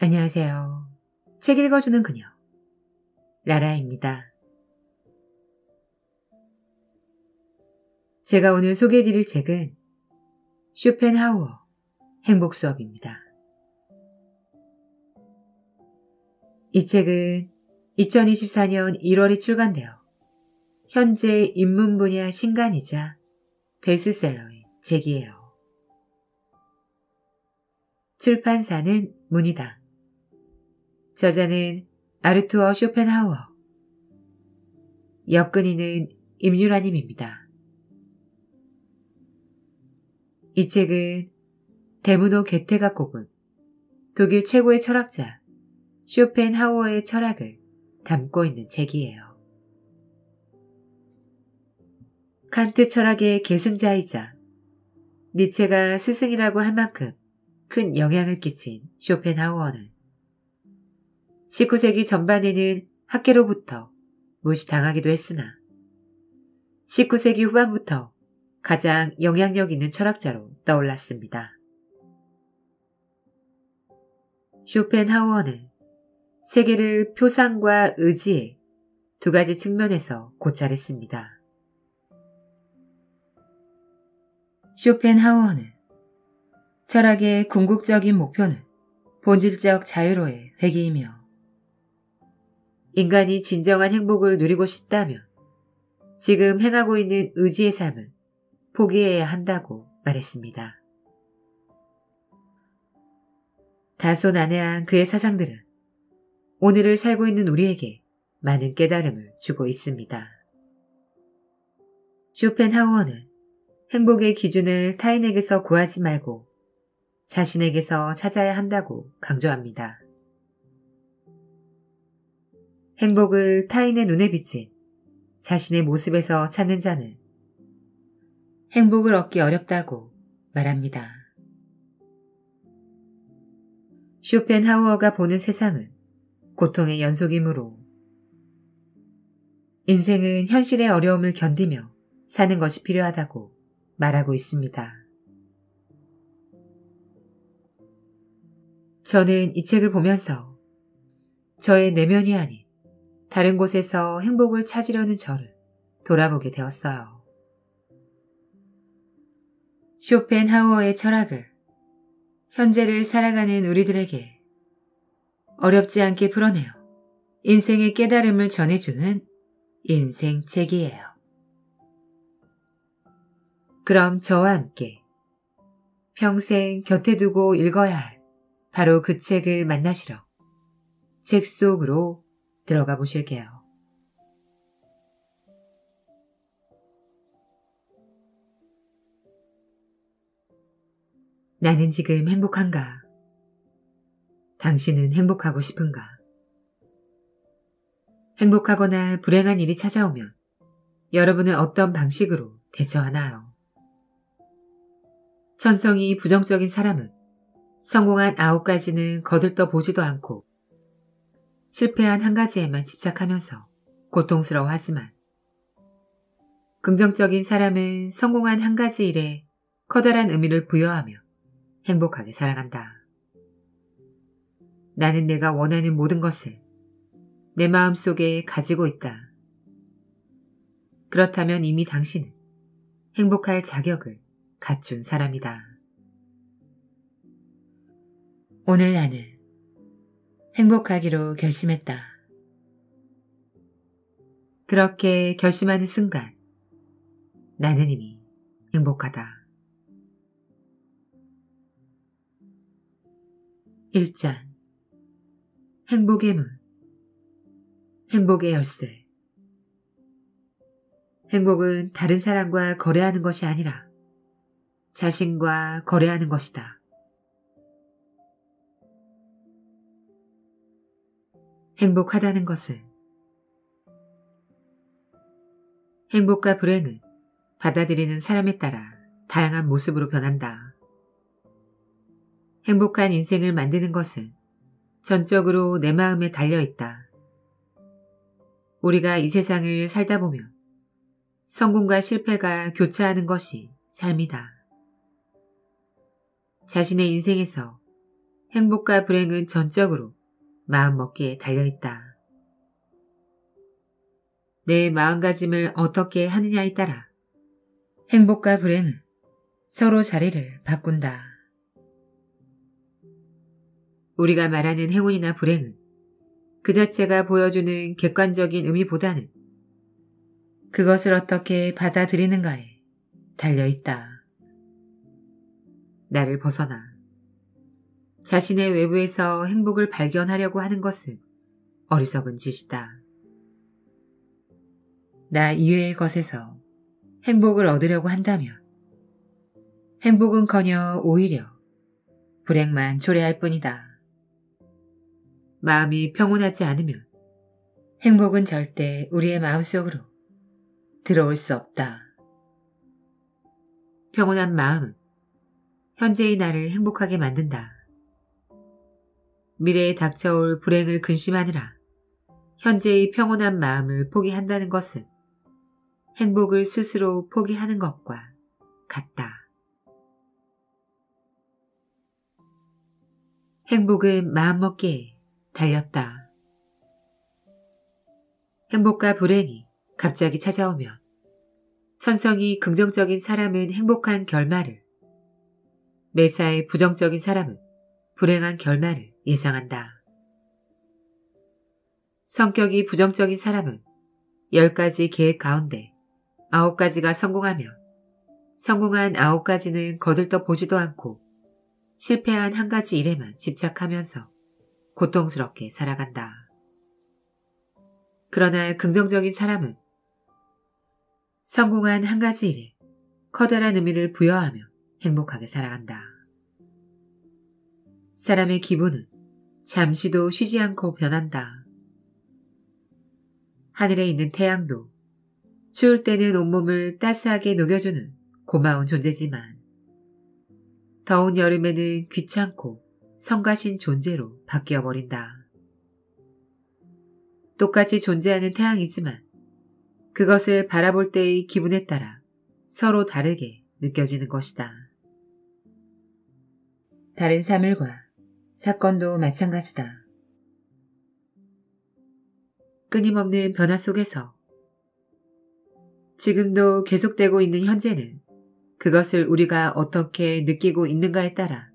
안녕하세요. 책 읽어주는 그녀, 라라입니다. 제가 오늘 소개해드릴 책은 쇼펜하우어 행복수업입니다. 이 책은 2024년 1월에 출간되어 현재 입문 분야 신간이자 베스트셀러의 책이에요. 출판사는 문이다. 저자는 아르투어 쇼펜하우어. 역근인은 임유라님입니다. 이 책은 데무노 괴테가 꼽은 독일 최고의 철학자 쇼펜하우어의 철학을 담고 있는 책이에요. 칸트 철학의 계승자이자 니체가 스승이라고 할 만큼 큰 영향을 끼친 쇼펜하우어는 19세기 전반에는 학계로부터 무시당하기도 했으나 19세기 후반부터 가장 영향력 있는 철학자로 떠올랐습니다. 쇼펜하우어는 세계를 표상과 의지의 두 가지 측면에서 고찰했습니다. 쇼펜하우어는 철학의 궁극적인 목표는 본질적 자유로의 회귀이며 인간이 진정한 행복을 누리고 싶다면 지금 행하고 있는 의지의 삶은 포기해야 한다고 말했습니다. 다소 난해한 그의 사상들은 오늘을 살고 있는 우리에게 많은 깨달음을 주고 있습니다. 쇼펜하우어는 행복의 기준을 타인에게서 구하지 말고 자신에게서 찾아야 한다고 강조합니다. 행복을 타인의 눈에 비친 자신의 모습에서 찾는 자는 행복을 얻기 어렵다고 말합니다. 쇼펜하우어가 보는 세상은 고통의 연속이므로 인생은 현실의 어려움을 견디며 사는 것이 필요하다고 말하고 있습니다. 저는 이 책을 보면서 저의 내면이 아닌 다른 곳에서 행복을 찾으려는 저를 돌아보게 되었어요. 쇼펜하우어의 철학을 현재를 살아가는 우리들에게 어렵지 않게 풀어내어 인생의 깨달음을 전해주는 인생책이에요. 그럼 저와 함께 평생 곁에 두고 읽어야 할 바로 그 책을 만나시러 책 속으로 들어가 보실게요. 나는 지금 행복한가? 당신은 행복하고 싶은가? 행복하거나 불행한 일이 찾아오면 여러분은 어떤 방식으로 대처하나요? 천성이 부정적인 사람은 성공한 9가지는 거들떠 보지도 않고 실패한 1가지에만 집착하면서 고통스러워하지만 긍정적인 사람은 성공한 1가지 일에 커다란 의미를 부여하며 행복하게 살아간다. 나는 내가 원하는 모든 것을 내 마음속에 가지고 있다. 그렇다면 이미 당신은 행복할 자격을 갖춘 사람이다. 오늘 나는 행복하기로 결심했다. 그렇게 결심하는 순간 나는 이미 행복하다. 1장 행복의 문 행복의 열쇠 행복은 다른 사람과 거래하는 것이 아니라 자신과 거래하는 것이다. 행복하다는 것은 행복과 불행은 받아들이는 사람에 따라 다양한 모습으로 변한다. 행복한 인생을 만드는 것은 전적으로 내 마음에 달려있다. 우리가 이 세상을 살다 보면 성공과 실패가 교차하는 것이 삶이다. 자신의 인생에서 행복과 불행은 전적으로 마음먹기에 달려있다. 내 마음가짐을 어떻게 하느냐에 따라 행복과 불행은 서로 자리를 바꾼다. 우리가 말하는 행운이나 불행은 그 자체가 보여주는 객관적인 의미보다는 그것을 어떻게 받아들이는가에 달려있다. 나를 벗어나 자신의 외부에서 행복을 발견하려고 하는 것은 어리석은 짓이다. 나 이외의 것에서 행복을 얻으려고 한다면 행복은커녕 오히려 불행만 초래할 뿐이다. 마음이 평온하지 않으면 행복은 절대 우리의 마음속으로 들어올 수 없다. 평온한 마음은 현재의 나를 행복하게 만든다. 미래에 닥쳐올 불행을 근심하느라 현재의 평온한 마음을 포기한다는 것은 행복을 스스로 포기하는 것과 같다. 행복은 마음먹기에 달렸다. 행복과 불행이 갑자기 찾아오면 천성이 긍정적인 사람은 행복한 결말을, 매사에 부정적인 사람은 불행한 결말을 예상한다. 성격이 부정적인 사람은 10가지 계획 가운데 9가지가 성공하며 성공한 9가지는 거들떠 보지도 않고 실패한 1가지 일에만 집착하면서 고통스럽게 살아간다. 그러나 긍정적인 사람은 성공한 1가지 일에 커다란 의미를 부여하며 행복하게 살아간다. 사람의 기분은 잠시도 쉬지 않고 변한다. 하늘에 있는 태양도 추울 때는 온몸을 따스하게 녹여주는 고마운 존재지만 더운 여름에는 귀찮고 성가신 존재로 바뀌어버린다. 똑같이 존재하는 태양이지만 그것을 바라볼 때의 기분에 따라 서로 다르게 느껴지는 것이다. 다른 사물과 사건도 마찬가지다. 끊임없는 변화 속에서 지금도 계속되고 있는 현재는 그것을 우리가 어떻게 느끼고 있는가에 따라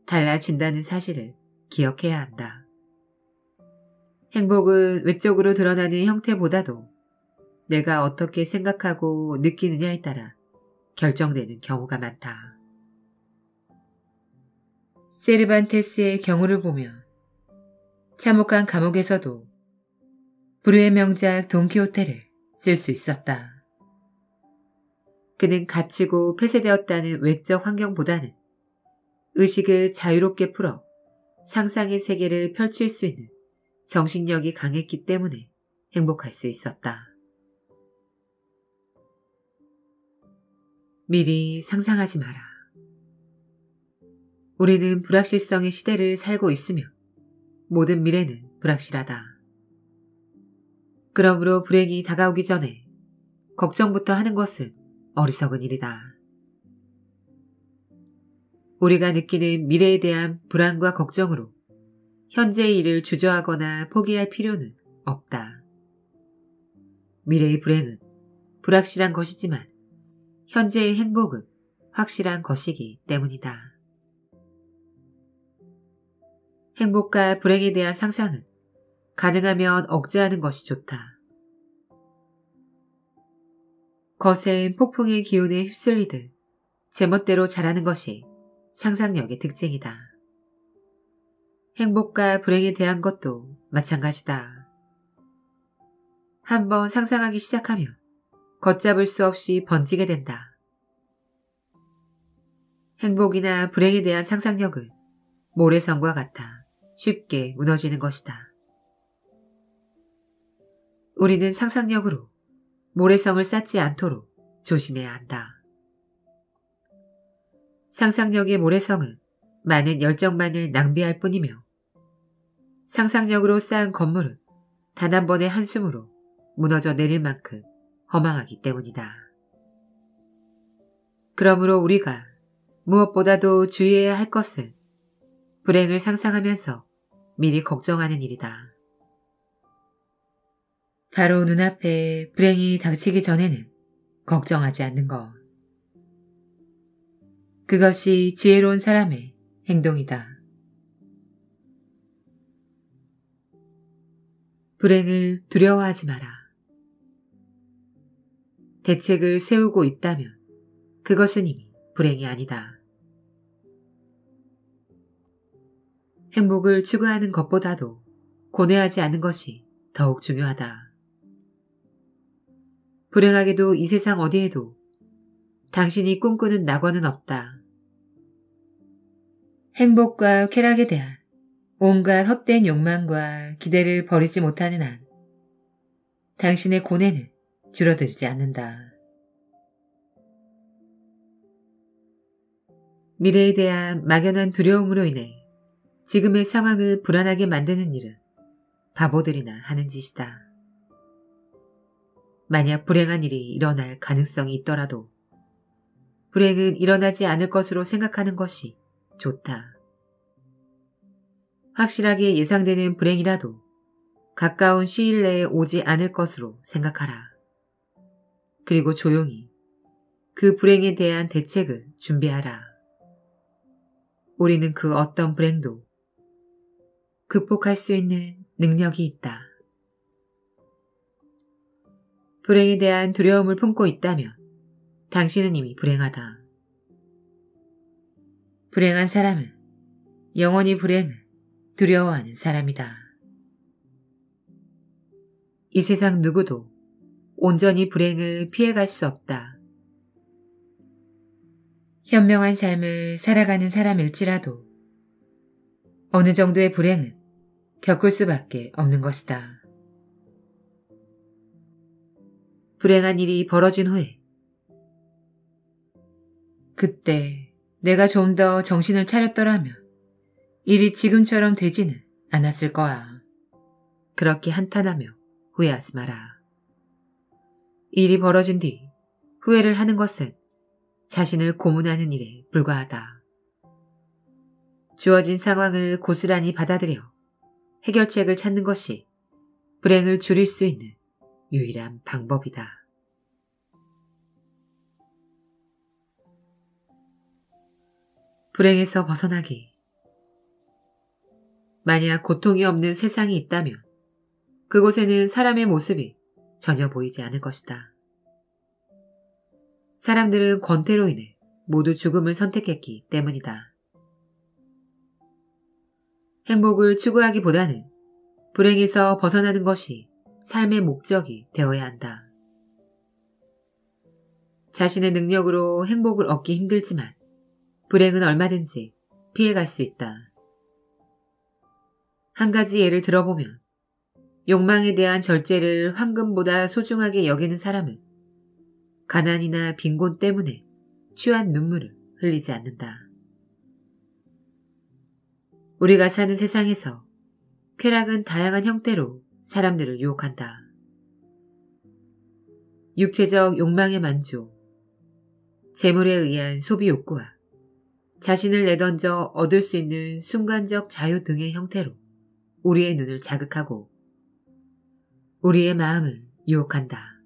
달라진다는 사실을 기억해야 한다. 행복은 외적으로 드러나는 형태보다도 내가 어떻게 생각하고 느끼느냐에 따라 결정되는 경우가 많다. 세르반테스의 경우를 보면 참혹한 감옥에서도 불후의 명작 돈키호테를 쓸 수 있었다. 그는 갇히고 폐쇄되었다는 외적 환경보다는 의식을 자유롭게 풀어 상상의 세계를 펼칠 수 있는 정신력이 강했기 때문에 행복할 수 있었다. 미리 상상하지 마라. 우리는 불확실성의 시대를 살고 있으며 모든 미래는 불확실하다. 그러므로 불행이 다가오기 전에 걱정부터 하는 것은 어리석은 일이다. 우리가 느끼는 미래에 대한 불안과 걱정으로 현재의 일을 주저하거나 포기할 필요는 없다. 미래의 불행은 불확실한 것이지만 현재의 행복은 확실한 것이기 때문이다. 행복과 불행에 대한 상상은 가능하면 억제하는 것이 좋다. 거센 폭풍의 기운에 휩쓸리듯 제멋대로 자라는 것이 상상력의 특징이다. 행복과 불행에 대한 것도 마찬가지다. 한번 상상하기 시작하면 걷잡을 수 없이 번지게 된다. 행복이나 불행에 대한 상상력은 모래성과 같아 쉽게 무너지는 것이다. 우리는 상상력으로 모래성을 쌓지 않도록 조심해야 한다. 상상력의 모래성은 많은 열정만을 낭비할 뿐이며 상상력으로 쌓은 건물은 단 한 번의 한숨으로 무너져 내릴 만큼 허망하기 때문이다. 그러므로 우리가 무엇보다도 주의해야 할 것은 불행을 상상하면서 미리 걱정하는 일이다. 바로 눈앞에 불행이 닥치기 전에는 걱정하지 않는 것. 그것이 지혜로운 사람의 행동이다. 불행을 두려워하지 마라. 대책을 세우고 있다면 그것은 이미 불행이 아니다. 행복을 추구하는 것보다도 고뇌하지 않는 것이 더욱 중요하다. 불행하게도 이 세상 어디에도 당신이 꿈꾸는 낙원은 없다. 행복과 쾌락에 대한 온갖 헛된 욕망과 기대를 버리지 못하는 한 당신의 고뇌는 줄어들지 않는다. 미래에 대한 막연한 두려움으로 인해 지금의 상황을 불안하게 만드는 일은 바보들이나 하는 짓이다. 만약 불행한 일이 일어날 가능성이 있더라도 불행은 일어나지 않을 것으로 생각하는 것이 좋다. 확실하게 예상되는 불행이라도 가까운 시일 내에 오지 않을 것으로 생각하라. 그리고 조용히 그 불행에 대한 대책을 준비하라. 우리는 그 어떤 불행도 극복할 수 있는 능력이 있다. 불행에 대한 두려움을 품고 있다면 당신은 이미 불행하다. 불행한 사람은 영원히 불행을 두려워하는 사람이다. 이 세상 누구도 온전히 불행을 피해갈 수 없다. 현명한 삶을 살아가는 사람일지라도 어느 정도의 불행은 겪을 수밖에 없는 것이다. 불행한 일이 벌어진 후에 그때 내가 좀 더 정신을 차렸더라면 일이 지금처럼 되지는 않았을 거야. 그렇게 한탄하며 후회하지 마라. 일이 벌어진 뒤 후회를 하는 것은 자신을 고문하는 일에 불과하다. 주어진 상황을 고스란히 받아들여 해결책을 찾는 것이 불행을 줄일 수 있는 유일한 방법이다. 불행에서 벗어나기. 만약 고통이 없는 세상이 있다면 그곳에는 사람의 모습이 전혀 보이지 않을 것이다. 사람들은 권태로 인해 모두 죽음을 선택했기 때문이다. 행복을 추구하기보다는 불행에서 벗어나는 것이 삶의 목적이 되어야 한다. 자신의 능력으로 행복을 얻기 힘들지만 불행은 얼마든지 피해갈 수 있다. 한 가지 예를 들어보면 욕망에 대한 절제를 황금보다 소중하게 여기는 사람은 가난이나 빈곤 때문에 취한 눈물을 흘리지 않는다. 우리가 사는 세상에서 쾌락은 다양한 형태로 사람들을 유혹한다. 육체적 욕망의 만족, 재물에 의한 소비 욕구와 자신을 내던져 얻을 수 있는 순간적 자유 등의 형태로 우리의 눈을 자극하고 우리의 마음을 유혹한다.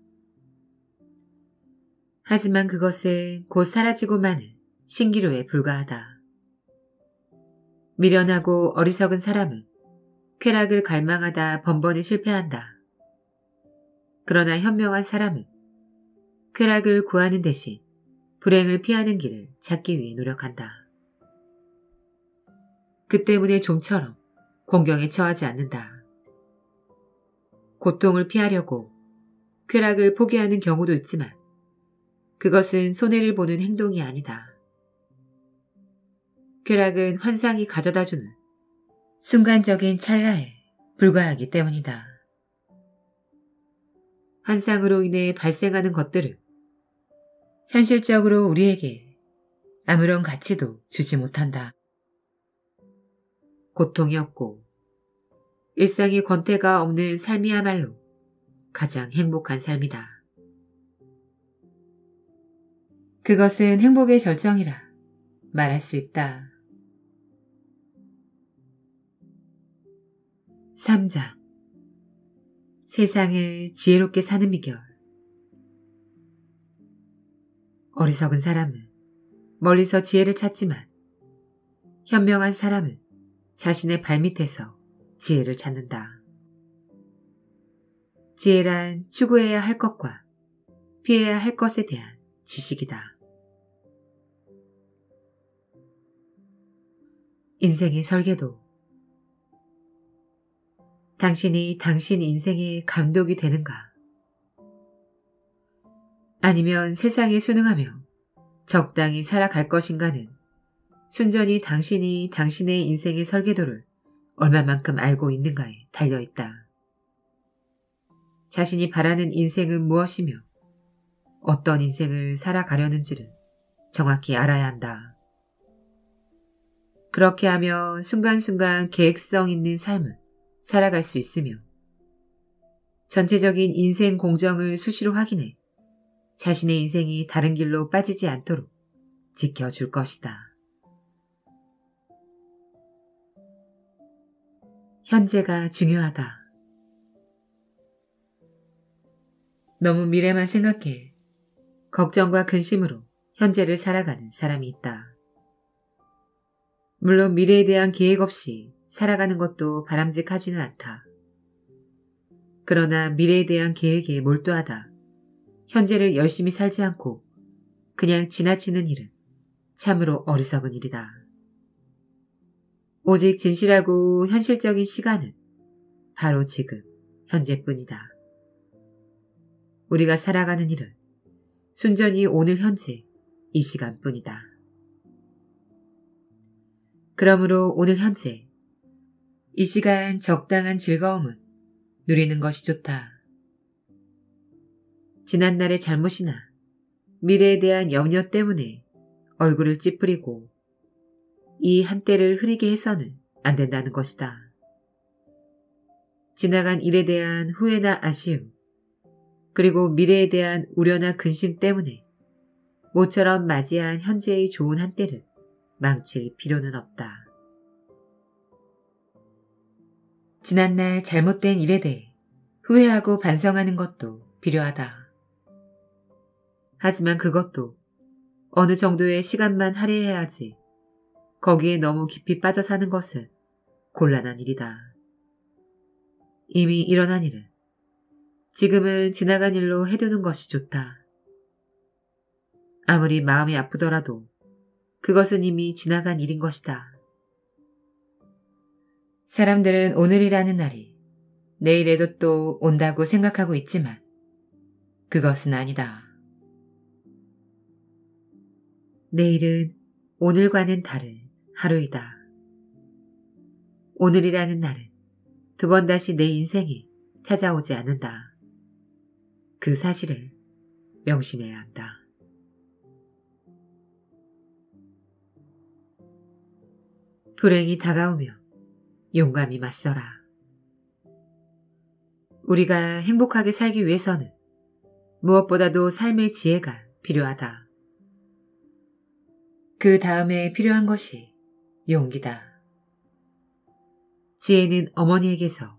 하지만 그것은 곧 사라지고 마는 신기루에 불과하다. 미련하고 어리석은 사람은 쾌락을 갈망하다 번번이 실패한다. 그러나 현명한 사람은 쾌락을 구하는 대신 불행을 피하는 길을 찾기 위해 노력한다. 그 때문에 좀처럼 공경에 처하지 않는다. 고통을 피하려고 쾌락을 포기하는 경우도 있지만 그것은 손해를 보는 행동이 아니다. 쾌락은 환상이 가져다주는 순간적인 찰나에 불과하기 때문이다. 환상으로 인해 발생하는 것들은 현실적으로 우리에게 아무런 가치도 주지 못한다. 고통이 없고 일상의 권태가 없는 삶이야말로 가장 행복한 삶이다. 그것은 행복의 절정이라 말할 수 있다. 3장. 세상을 지혜롭게 사는 비결. 어리석은 사람은 멀리서 지혜를 찾지만 현명한 사람은 자신의 발밑에서 지혜를 찾는다. 지혜란 추구해야 할 것과 피해야 할 것에 대한 지식이다. 인생의 설계도. 당신이 당신 인생의 감독이 되는가? 아니면 세상에 순응하며 적당히 살아갈 것인가는 순전히 당신이 당신의 인생의 설계도를 얼마만큼 알고 있는가에 달려있다. 자신이 바라는 인생은 무엇이며 어떤 인생을 살아가려는지를 정확히 알아야 한다. 그렇게 하면 순간순간 계획성 있는 삶을 살아갈 수 있으며 전체적인 인생 공정을 수시로 확인해 자신의 인생이 다른 길로 빠지지 않도록 지켜줄 것이다. 현재가 중요하다. 너무 미래만 생각해 걱정과 근심으로 현재를 살아가는 사람이 있다. 물론 미래에 대한 계획 없이 살아가는 것도 바람직하지는 않다. 그러나 미래에 대한 계획에 몰두하다 현재를 열심히 살지 않고 그냥 지나치는 일은 참으로 어리석은 일이다. 오직 진실하고 현실적인 시간은 바로 지금, 현재뿐이다. 우리가 살아가는 일은 순전히 오늘 현재, 이 시간뿐이다. 그러므로 오늘 현재, 이 시간 적당한 즐거움은 누리는 것이 좋다. 지난날의 잘못이나 미래에 대한 염려 때문에 얼굴을 찌푸리고 이 한때를 흐리게 해서는 안 된다는 것이다. 지나간 일에 대한 후회나 아쉬움, 그리고 미래에 대한 우려나 근심 때문에 모처럼 맞이한 현재의 좋은 한때를 망칠 필요는 없다. 지난날 잘못된 일에 대해 후회하고 반성하는 것도 필요하다. 하지만 그것도 어느 정도의 시간만 할애해야지 거기에 너무 깊이 빠져 사는 것은 곤란한 일이다. 이미 일어난 일은 지금은 지나간 일로 해두는 것이 좋다. 아무리 마음이 아프더라도 그것은 이미 지나간 일인 것이다. 사람들은 오늘이라는 날이 내일에도 또 온다고 생각하고 있지만 그것은 아니다. 내일은 오늘과는 다른 하루이다. 오늘이라는 날은 두 번 다시 내 인생에 찾아오지 않는다. 그 사실을 명심해야 한다. 불행이 다가오며 용감히 맞서라. 우리가 행복하게 살기 위해서는 무엇보다도 삶의 지혜가 필요하다. 그 다음에 필요한 것이 용기다. 지혜는 어머니에게서,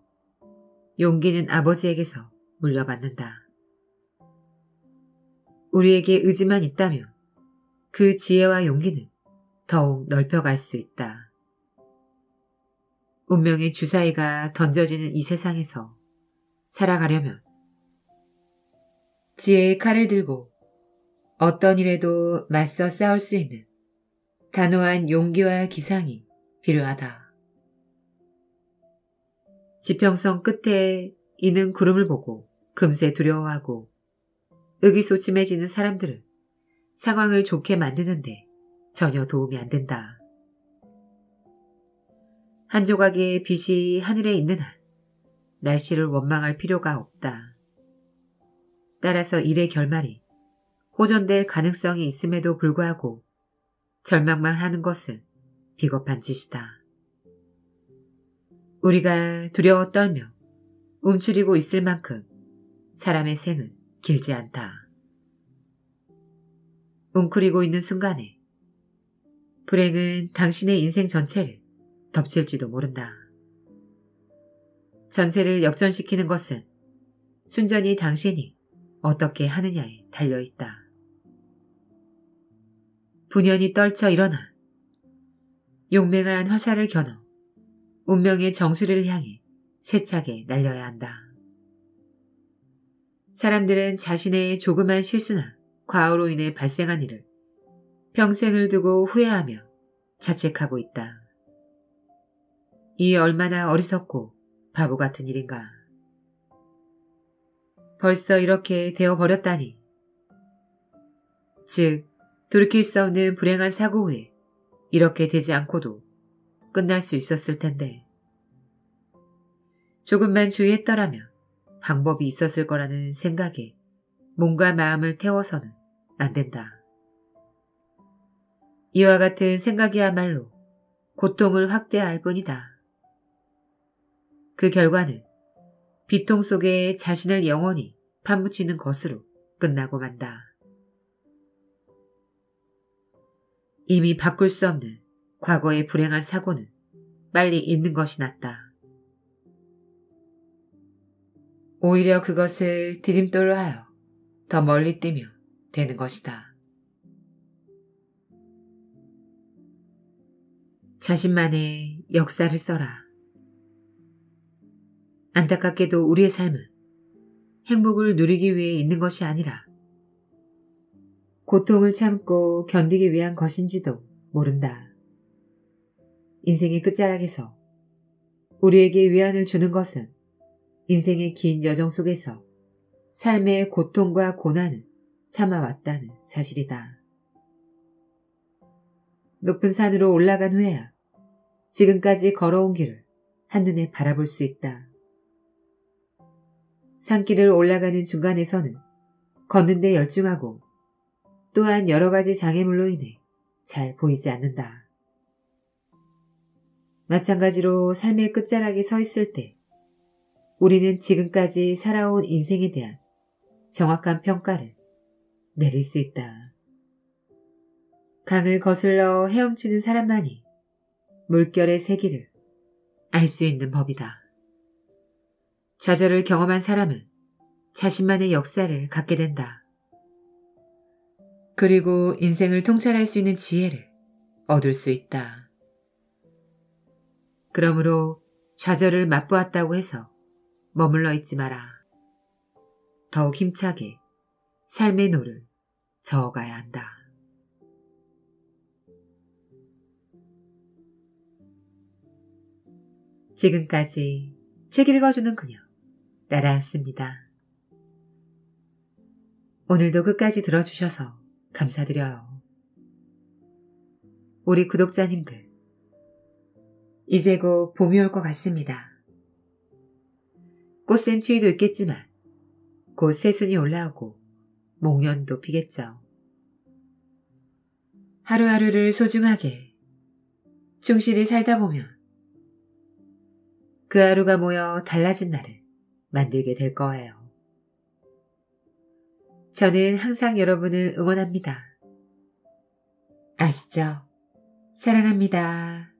용기는 아버지에게서 물려받는다. 우리에게 의지만 있다면 그 지혜와 용기는 더욱 넓혀갈 수 있다. 운명의 주사위가 던져지는 이 세상에서 살아가려면 지혜의 칼을 들고 어떤 일에도 맞서 싸울 수 있는 단호한 용기와 기상이 필요하다. 지평선 끝에 이는 구름을 보고 금세 두려워하고 의기소침해지는 사람들은 상황을 좋게 만드는데 전혀 도움이 안 된다. 한 조각의 빛이 하늘에 있는 한 날씨를 원망할 필요가 없다. 따라서 일의 결말이 호전될 가능성이 있음에도 불구하고 절망만 하는 것은 비겁한 짓이다. 우리가 두려워 떨며 움츠리고 있을 만큼 사람의 생은 길지 않다. 웅크리고 있는 순간에 불행은 당신의 인생 전체를 덮칠지도 모른다. 전세를 역전시키는 것은 순전히 당신이 어떻게 하느냐에 달려있다. 분연히 떨쳐 일어나 용맹한 화살을 겨눠 운명의 정수리를 향해 세차게 날려야 한다. 사람들은 자신의 조그만 실수나 과오로 인해 발생한 일을 평생을 두고 후회하며 자책하고 있다. 이 얼마나 어리석고 바보 같은 일인가. 벌써 이렇게 되어버렸다니. 즉, 돌이킬 수 없는 불행한 사고 후에 이렇게 되지 않고도 끝날 수 있었을 텐데. 조금만 주의했더라면 방법이 있었을 거라는 생각에 몸과 마음을 태워서는 안 된다. 이와 같은 생각이야말로 고통을 확대할 뿐이다. 그 결과는 비통 속에 자신을 영원히 파묻히는 것으로 끝나고 만다. 이미 바꿀 수 없는 과거의 불행한 사고는 빨리 잊는 것이 낫다. 오히려 그것을 디딤돌로 하여 더 멀리 뛰며 되는 것이다. 자신만의 역사를 써라. 안타깝게도 우리의 삶은 행복을 누리기 위해 있는 것이 아니라 고통을 참고 견디기 위한 것인지도 모른다. 인생의 끝자락에서 우리에게 위안을 주는 것은 인생의 긴 여정 속에서 삶의 고통과 고난을 참아왔다는 사실이다. 높은 산으로 올라간 후에야 지금까지 걸어온 길을 한눈에 바라볼 수 있다. 산길을 올라가는 중간에서는 걷는 데 열중하고 또한 여러 가지 장애물로 인해 잘 보이지 않는다. 마찬가지로 삶의 끝자락에 서 있을 때 우리는 지금까지 살아온 인생에 대한 정확한 평가를 내릴 수 있다. 강을 거슬러 헤엄치는 사람만이 물결의 세기를 알 수 있는 법이다. 좌절을 경험한 사람은 자신만의 역사를 갖게 된다. 그리고 인생을 통찰할 수 있는 지혜를 얻을 수 있다. 그러므로 좌절을 맛보았다고 해서 머물러 있지 마라. 더욱 힘차게 삶의 노를 저어가야 한다. 지금까지 책 읽어주는 그녀 라라였습니다. 오늘도 끝까지 들어주셔서 감사드려요. 우리 구독자님들, 이제 곧 봄이 올 것 같습니다. 꽃샘추위도 있겠지만 곧 새순이 올라오고 목련도 피겠죠. 하루하루를 소중하게 충실히 살다 보면 그 하루가 모여 달라진 날을 만들게 될 거예요. 저는 항상 여러분을 응원합니다. 아시죠? 사랑합니다.